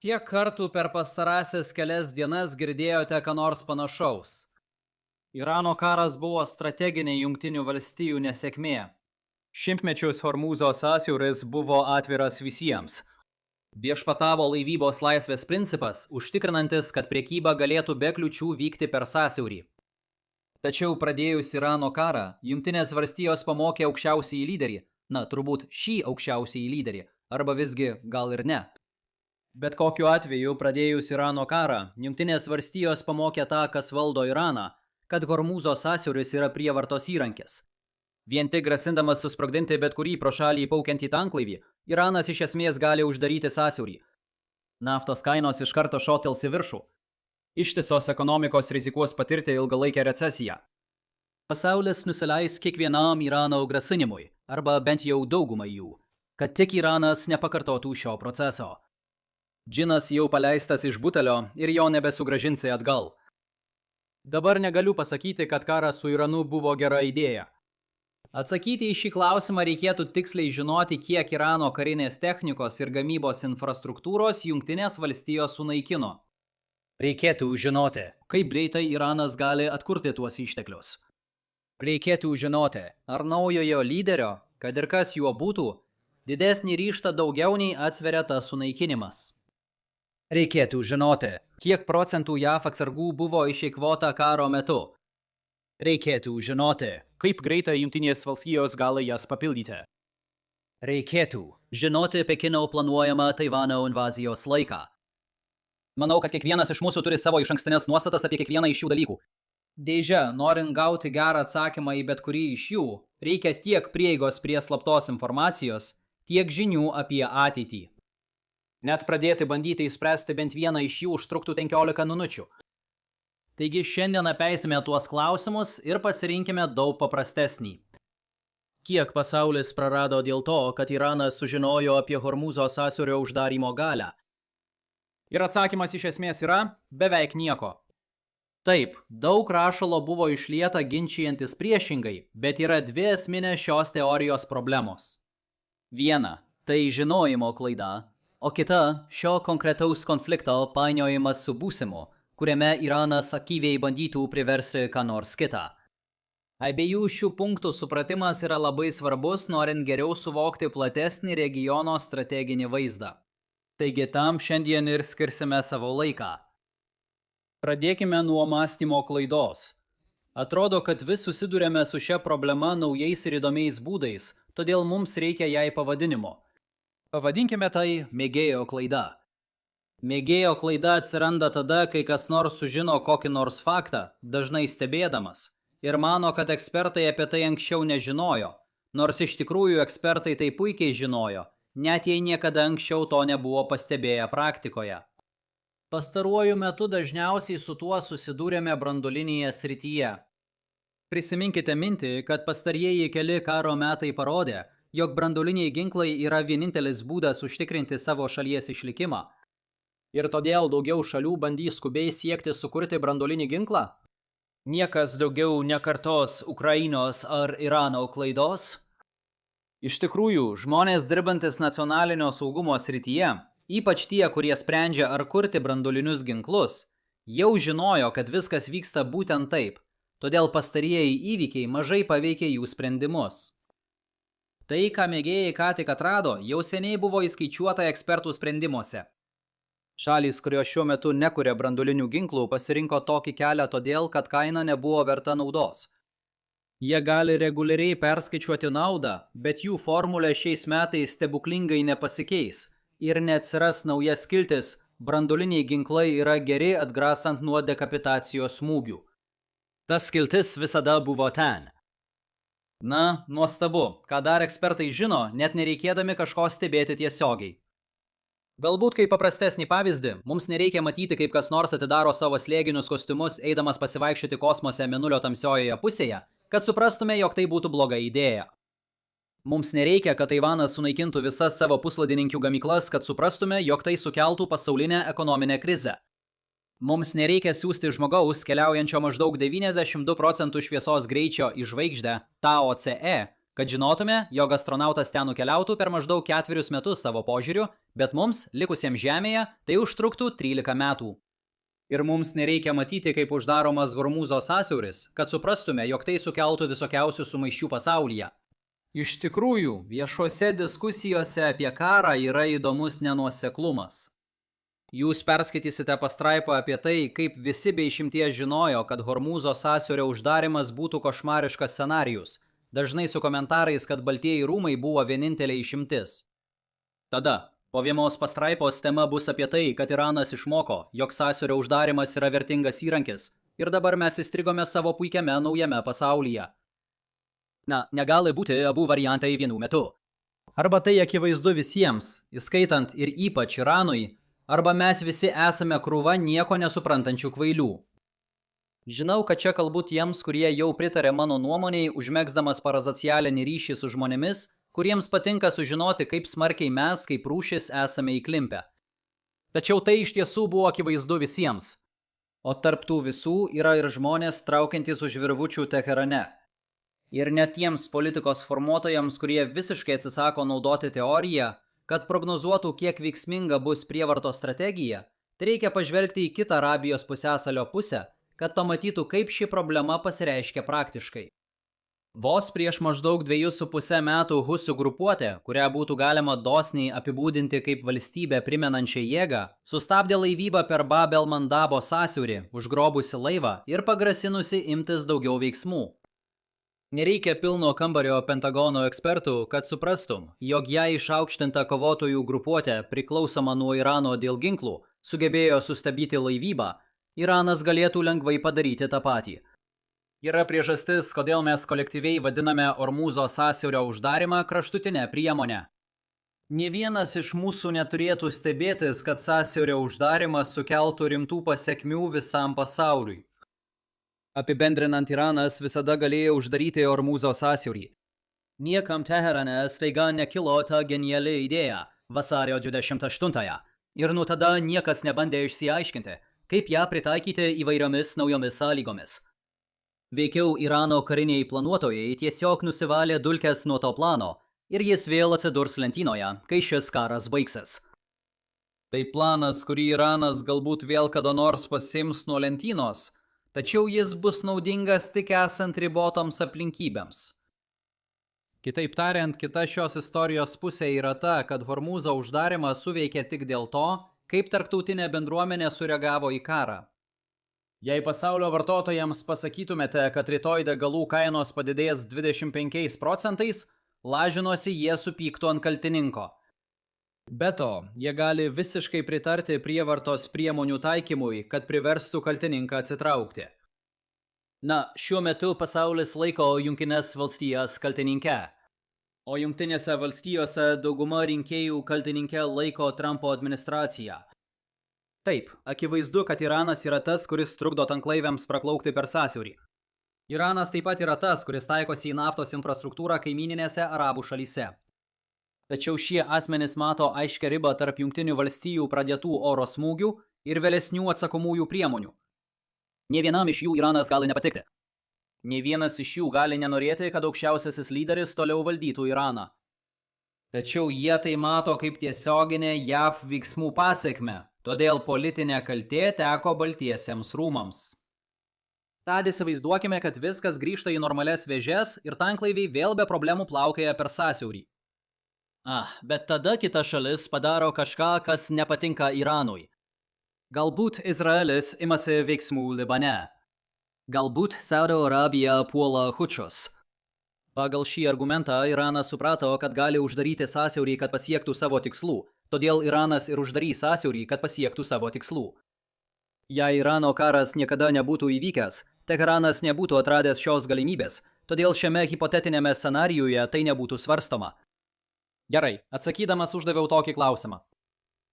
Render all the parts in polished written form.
Kiek kartų per pastarąsias kelias dienas girdėjote ką nors panašaus? Irano karas buvo strateginė Jungtinių valstijų nesėkmė. Šimtmečius Hormūzo sąsiauris buvo atviras visiems. Viešpatavo laivybos laisvės principas, užtikrinantis, kad prekyba galėtų be kliučių vykti per sąsiaurį. Tačiau pradėjus Irano karą, Jungtinės valstijos pamokė aukščiausiąjį lyderį, turbūt šį aukščiausiąjį lyderį, arba visgi gal ir ne. Bet kokiu atveju, pradėjus Irano karą, Jungtinės valstijos pamokė tą, kas valdo Iraną, kad Hormūzo sąsiauris yra prievartos įrankis. Vien tik grasindamas susprogdinti bet kurį pro šalį įplaukiantį tanklaivį, Iranas iš esmės gali uždaryti sąsiaurį. Naftos kainos iš karto šokels į viršų. Ištisos ekonomikos rizikuos patirti ilgalaikę recesiją. Pasaulis nusileis kiekvienam Irano grasinimui, arba bent jau daugumai jų, kad tik Iranas nepakartotų šio proceso. Džinas jau paleistas iš butelio ir jo nebesugrąžinsi atgal. Dabar negaliu pasakyti, kad karas su Iranu buvo gera idėja. Atsakyti į šį klausimą reikėtų tiksliai žinoti, kiek Irano karinės technikos ir gamybos infrastruktūros Jungtinės valstijos sunaikino. Reikėtų žinoti, kaip greitai Iranas gali atkurti tuos išteklius. Reikėtų žinoti, ar naujojo lyderio, kad ir kas juo būtų, didesnį ryžtą daugiau nei atsveria tas sunaikinimas. Reikėtų žinoti, kiek procentų JAV atsargų buvo išeikvota karo metu. Reikėtų žinoti, kaip greitai Jungtinės valstijos gali jas papildyti. Reikėtų žinoti Pekino planuojamą Taivano invazijos laiką. Manau, kad kiekvienas iš mūsų turi savo išankstinės nuostatas apie kiekvieną iš šių dalykų. Deja, norint gauti gerą atsakymą į bet kurį iš jų, reikia tiek prieigos prie slaptos informacijos, tiek žinių apie ateitį. Net pradėti bandyti išspręsti bent vieną iš jų užtruktų 15 minučių. Taigi šiandien apeisime tuos klausimus ir pasirinkime daug paprastesnį. Kiek pasaulis prarado dėl to, kad Iranas sužinojo apie Hormūzo sąsiaurio uždarymo galią? Ir atsakymas iš esmės yra beveik nieko. Taip, daug rašalo buvo išlieta ginčijantis priešingai, bet yra dvi esminės šios teorijos problemos. Viena – tai žinojimo klaida, o kita – šio konkretaus konflikto painiojimas su būsimu, kuriame Iranas aktyviai bandytų priversti ką nors kitą. Abiejų šių punktų supratimas yra labai svarbus, norint geriau suvokti platesnį regiono strateginį vaizdą. Taigi tam šiandien ir skirsime savo laiką. Pradėkime nuo mąstymo klaidos. Atrodo, kad vis susidurėme su šia problema naujais ir įdomiais būdais, todėl mums reikia jai pavadinimo. Pavadinkime tai mėgėjo klaida. Mėgėjo klaida atsiranda tada, kai kas nors sužino kokį nors faktą, dažnai stebėdamas, ir mano, kad ekspertai apie tai anksčiau nežinojo, nors iš tikrųjų ekspertai tai puikiai žinojo, net jei niekada anksčiau to nebuvo pastebėję praktikoje. Pastaruoju metu dažniausiai su tuo susidūrėme branduolinėje srityje. Prisiminkite mintį, kad pastarieji keli karo metai parodė, jog branduoliniai ginklai yra vienintelis būdas užtikrinti savo šalies išlikimą. Ir todėl daugiau šalių bandys skubiai siekti sukurti branduolinį ginklą? Niekas daugiau nekartos Ukrainos ar Irano klaidos? Iš tikrųjų, žmonės dirbantis nacionalinio saugumo srityje, ypač tie, kurie sprendžia ar kurti branduolinius ginklus, jau žinojo, kad viskas vyksta būtent taip, todėl pastarieji įvykiai mažai paveikė jų sprendimus. Tai, ką mėgėjai ką tik atrado, jau seniai buvo įskaičiuota ekspertų sprendimuose. Šalys, kurios šiuo metu nekuria branduolinių ginklų, pasirinko tokį kelią todėl, kad kaina nebuvo verta naudos. Jie gali reguliariai perskaičiuoti naudą, bet jų formulė šiais metais stebuklingai nepasikeis ir neatsiras nauja skiltis branduoliniai ginklai yra geri atgrasant nuo dekapitacijos smūgių. Ta skiltis visada buvo ten. Na, nuostabu, ką dar ekspertai žino, net nereikėdami kažko stebėti tiesiogiai. Galbūt kaip paprastesnį pavyzdį, mums nereikia matyti, kaip kas nors atidaro savo slėginius kostiumus, eidamas pasivaikščioti kosmose mėnulio tamsiojoje pusėje, kad suprastume, jog tai būtų bloga idėja. Mums nereikia, kad Taivanas sunaikintų visas savo puslaidininkių gamyklas, kad suprastume, jog tai sukeltų pasaulinę ekonominę krizę. Mums nereikia siųsti žmogaus, keliaujančio maždaug 92% šviesos greičio į žvaigždę Tao Ce, Kad žinotume, jog astronautas ten nukeliautų per maždaug 4 metus savo požiūriu, bet mums, likusiems Žemėje, tai užtruktų 13 metų. Ir mums nereikia matyti, kaip uždaromas Hormūzo sąsiauris, kad suprastume, jog tai sukeltų visokiausių sumaiščių pasaulyje. Iš tikrųjų, viešuose diskusijose apie karą yra įdomus nenuoseklumas. Jūs perskaitysite pastraipą apie tai, kaip visi be išimties žinojo, kad Hormūzo sąsiaurio uždarimas būtų košmariškas scenarijus, dažnai su komentarais, kad Baltieji rūmai buvo vienintelė išimtis. Tada, po vienos pastraipos tema bus apie tai, kad Iranas išmoko, jog sąsiaurio uždarimas yra vertingas įrankis ir dabar mes įstrigome savo puikiame naujame pasaulyje. Na, negali būti abu variantai vienu metu. Arba tai akivaizdu visiems, įskaitant ir ypač Iranui, arba mes visi esame krūva nieko nesuprantančių kvailių. Žinau, kad čia kalbu tiems, kurie jau pritarė mano nuomoniai, užmegzdamas parasocialinį ryšį su žmonėmis, kuriems patinka sužinoti, kaip smarkiai mes, kaip rūšis, esame įklimpę. Tačiau tai iš tiesų buvo akivaizdu visiems. O tarp tų visų yra ir žmonės traukiantys už virvučių Teherane. Ir net tiems politikos formuotojams, kurie visiškai atsisako naudoti teoriją, kad prognozuotų, kiek veiksminga bus prievartos strategija, tai reikia pažvelgti į kitą Arabijos pusiasalio pusę, kad pamatytų, kaip ši problema pasireiškia praktiškai. Vos prieš maždaug 2,5 metų Husių grupuotė, kurią būtų galima dosniai apibūdinti kaip valstybę primenančią jėgą, sustabdė laivybą per Bab el-Mandabo sąsiaurį, užgrobusi laivą ir pagrasinusi imtis daugiau veiksmų. Nereikia pilno kambario Pentagono ekspertų, kad suprastum, jog jei išaukštinta kovotojų grupuotė priklausoma nuo Irano dėl ginklų sugebėjo sustabdyti laivybą, Iranas galėtų lengvai padaryti tą patį. Yra priežastis, kodėl mes kolektyviai vadiname Hormūzo sąsiaurio uždarimą kraštutinę priemonę. Nė vienas iš mūsų neturėtų stebėtis, kad sąsiaurio uždarimas sukeltų rimtų pasekmių visam pasauliui. Apibendrinant, Iranas visada galėjo uždaryti Hormūzo sąsiaurį. Niekam Teherane staiga nekilo ta geniali idėja vasario 28-ąją ir nuo tada niekas nebandė išsiaiškinti, kaip ją pritaikyti įvairiomis naujomis sąlygomis. Veikiau Irano kariniai planuotojai tiesiog nusivalė dulkes nuo to plano ir jis vėl atsidurs lentynoje, kai šis karas baigsis. Tai planas, kurį Iranas galbūt vėl kada nors pasiims nuo lentynos, tačiau jis bus naudingas tik esant ribotoms aplinkybėms. Kitaip tariant, kita šios istorijos pusė yra ta, kad Hormūzo uždarimas suveikė tik dėl to, kaip tarptautinė bendruomenė sureagavo į karą. Jei pasaulio vartotojams pasakytumėte, kad rytoj degalų kainos padidės 25%, lažinuosi jie supyktų ant kaltininko. Be to, jie gali visiškai pritarti prievartos priemonių taikymui, kad priverstų kaltininką atsitraukti. Na, šiuo metu pasaulis laiko Jungtines valstijas kaltininke, o Jungtinėse valstijose dauguma rinkėjų kaltininke laiko Trumpo administraciją. Taip, akivaizdu, kad Iranas yra tas, kuris trukdo tanklaiviams praplaukti per sąsiaurį. Iranas taip pat yra tas, kuris taikosi į naftos infrastruktūrą kaimyninėse arabų šalyse. Tačiau šie asmenys mato aiškią ribą tarp Jungtinių valstijų pradėtų oro smūgių ir vėlesnių atsakomųjų priemonių. Nė vienam iš jų Iranas gali nepatikti. Nė vienas iš jų gali nenorėti, kad aukščiausiasis lyderis toliau valdytų Iraną. Tačiau jie tai mato kaip tiesioginę JAV veiksmų pasekmę, todėl politinė kaltė teko Baltiesiems rūmams. Tad įsivaizduokime, kad viskas grįžta į normalias vėžes ir tanklaiviai vėl be problemų plaukioja per sąsiaurį. Bet tada kita šalis padaro kažką, kas nepatinka Iranui. Galbūt Izraelis imasi veiksmų Libane. Galbūt Saudo Arabija puola Hučius. Pagal šį argumentą Iranas suprato, kad gali uždaryti sąsiaurį, kad pasiektų savo tikslų. Todėl Iranas ir uždarys sąsiaurį, kad pasiektų savo tikslų. Jei Irano karas niekada nebūtų įvykęs, Teheranas nebūtų atradęs šios galimybės, todėl šiame hipotetinėme scenarijuje tai nebūtų svarstoma. Gerai, atsakydamas uždaviau tokį klausimą.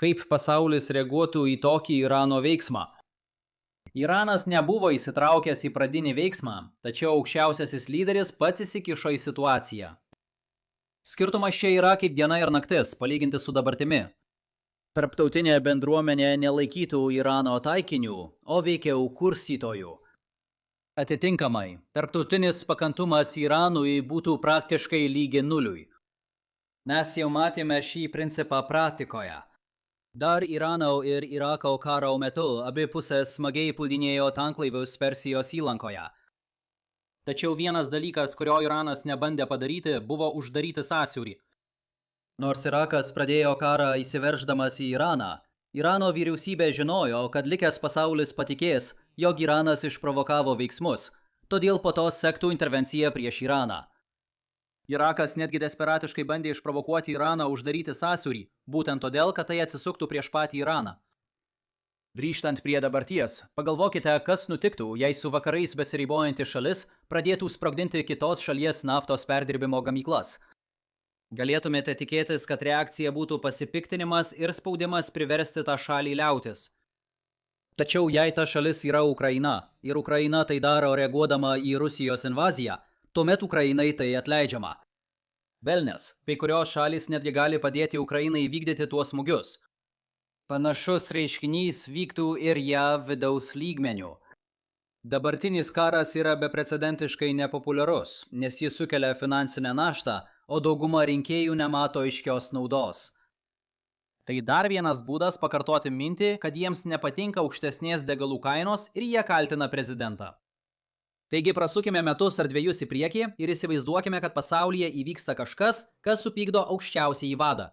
Kaip pasaulis reaguotų į tokį Irano veiksmą? Iranas nebuvo įsitraukęs į pradinį veiksmą, tačiau aukščiausiasis lyderis pats įsikišo į situaciją. Skirtumas čia yra kaip diena ir naktis, palyginti su dabartimi. Tarptautinė bendruomenė nelaikytų Irano taikiniu, o veikiau kurstytojų. Atitinkamai, tarptautinis pakantumas Iranui būtų praktiškai lygi nuliui. Mes jau matėme šį principą praktikoje. Dar Irano ir Irako karo metu abi pusės smagiai puldinėjo tanklaivius Persijos įlankoje. Tačiau vienas dalykas, kurio Iranas nebandė padaryti, buvo uždaryti sąsiaurį. Nors Irakas pradėjo karą įsiverždamas į Iraną, Irano vyriausybė žinojo, kad likęs pasaulis patikės, jog Iranas išprovokavo veiksmus, todėl po to sektų intervencija prieš Iraną. Irakas netgi desperatiškai bandė išprovokuoti Iraną uždaryti sąsiaurį, būtent todėl, kad tai atsisuktų prieš patį Iraną. Grįžtant prie dabarties, pagalvokite, kas nutiktų, jei su vakarais besiribojanti šalis pradėtų sprogdinti kitos šalies naftos perdirbimo gamyklas. Galėtumėte tikėtis, kad reakcija būtų pasipiktinimas ir spaudimas priversti tą šalį liautis. Tačiau jei ta šalis yra Ukraina, ir Ukraina tai daro reaguodama į Rusijos invaziją, tuomet Ukrainai tai atleidžiama. Velnias, kai kurios šalys netgi gali padėti Ukrainai vykdyti tuos smūgius. Panašus reiškinys vyktų ir JAV vidaus lygmenių. Dabartinis karas yra beprecedentiškai nepopuliarus, nes jis sukelia finansinę naštą, o dauguma rinkėjų nemato aiškios naudos. Tai dar vienas būdas pakartoti mintį, kad jiems nepatinka aukštesnės degalų kainos ir jie kaltina prezidentą. Taigi prasukime metus ar dviejus į priekį ir įsivaizduokime, kad pasaulyje įvyksta kažkas, kas supykdo aukščiausiąjį vadą.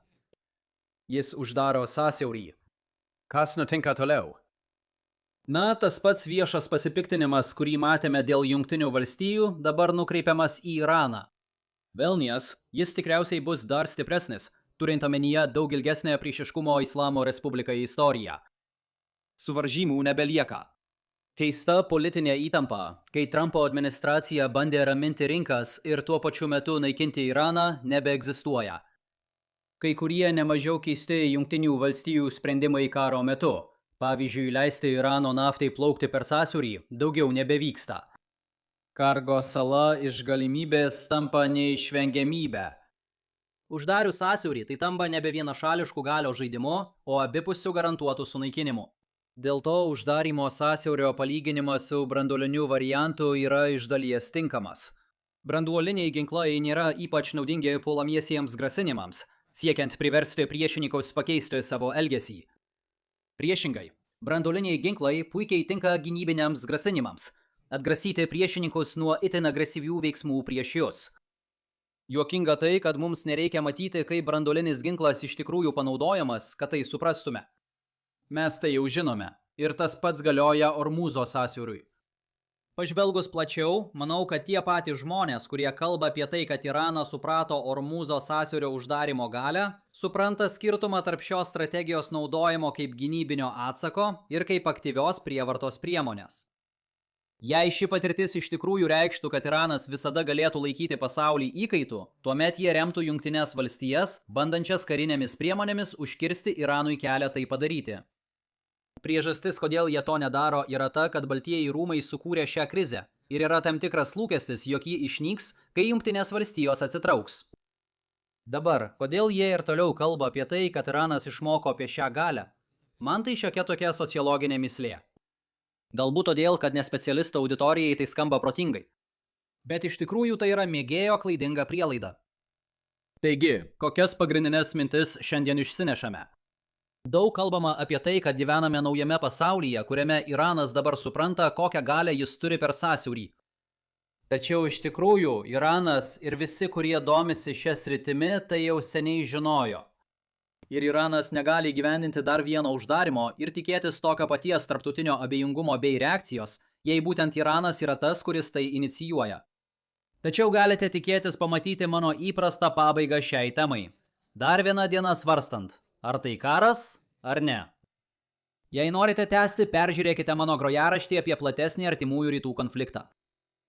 Jis uždaro sąsiaurį. Kas nutinka toliau? Na, tas pats viešas pasipiktinimas, kurį matėme dėl Jungtinių valstijų, dabar nukreipiamas į Iraną. Velnias, jis tikriausiai bus dar stipresnis, turint omenyje daug ilgesnę priešiškumo Islamo Respublikai istoriją. Suvaržymų nebelieka. Keista politinė įtampa, kai Trumpo administracija bandė raminti rinkas ir tuo pačiu metu naikinti Iraną, nebeegzistuoja. Kai kurie nemažiau keisti Jungtinių valstijų sprendimai karo metu, pavyzdžiui, leisti Irano naftai plaukti per sąsiaurį, daugiau nebevyksta. Kargo sala iš galimybės tampa neišvengiamybė. Uždarius sąsiaurį, tai tampa nebe vienašališkų galios žaidimu, o abipusių garantuotų sunaikinimu. Dėl to uždarymo sąsiaurio palyginimas su branduoliniu variantu yra iš dalies tinkamas. Branduoliniai ginklai nėra ypač naudingi puolamiesiems grasinimams, siekiant priversti priešininkus pakeisti savo elgesį. Priešingai, branduoliniai ginklai puikiai tinka gynybiniams grasinimams, atgrasyti priešininkus nuo itin agresyvių veiksmų prieš jus. Juokinga tai, kad mums nereikia matyti, kaip branduolinis ginklas iš tikrųjų panaudojamas, kad tai suprastume. Mes tai jau žinome, ir tas pats galioja Ormūzo sąsiauriui. Pažvelgus plačiau, manau, kad tie patys žmonės, kurie kalba apie tai, kad Iranas suprato Ormūzo sąsiaurio uždarimo galią, supranta skirtumą tarp šios strategijos naudojimo kaip gynybinio atsako ir kaip aktyvios prievartos priemonės. Jei ši patirtis iš tikrųjų reikštų, kad Iranas visada galėtų laikyti pasaulį įkaitu, tuomet jie remtų Jungtines valstijas, bandančias karinėmis priemonėmis užkirsti Iranui kelią tai padaryti. Priežastis, kodėl jie to nedaro, yra ta, kad Baltieji rūmai sukūrė šią krizę ir yra tam tikras lūkestis, jog ji išnyks, kai Jungtinės valstijos atsitrauks. Dabar, kodėl jie ir toliau kalba apie tai, kad Iranas išmoko apie šią galią? Man tai šiokia tokia sociologinė mįslė. Galbūt todėl, kad nespecialistų auditorijai tai skamba protingai. Bet iš tikrųjų tai yra mėgėjo klaidinga prielaida. Taigi, kokias pagrindines mintis šiandien išsinešame? Daug kalbama apie tai, kad gyvename naujame pasaulyje, kuriame Iranas dabar supranta, kokią galią jis turi per sąsiaurį. Tačiau iš tikrųjų, Iranas ir visi, kurie domisi šią sritimi, tai jau seniai žinojo. Ir Iranas negali įgyvendinti dar vieno uždarimo ir tikėtis tokio paties tarptautinio abejingumo bei reakcijos, jei būtent Iranas yra tas, kuris tai inicijuoja. Tačiau galite tikėtis pamatyti mano įprastą pabaigą šiai temai. Dar viena diena svarstant, ar tai karas, ar ne. Jei norite tęsti, peržiūrėkite mano grojaraštį apie platesnį artimųjų rytų konfliktą.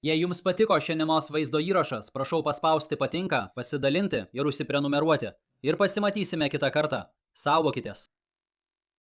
Jei jums patiko šiandienos vaizdo įrašas, prašau paspausti patinka, pasidalinti ir užsiprenumeruoti. Ir pasimatysime kitą kartą. Saugokitės.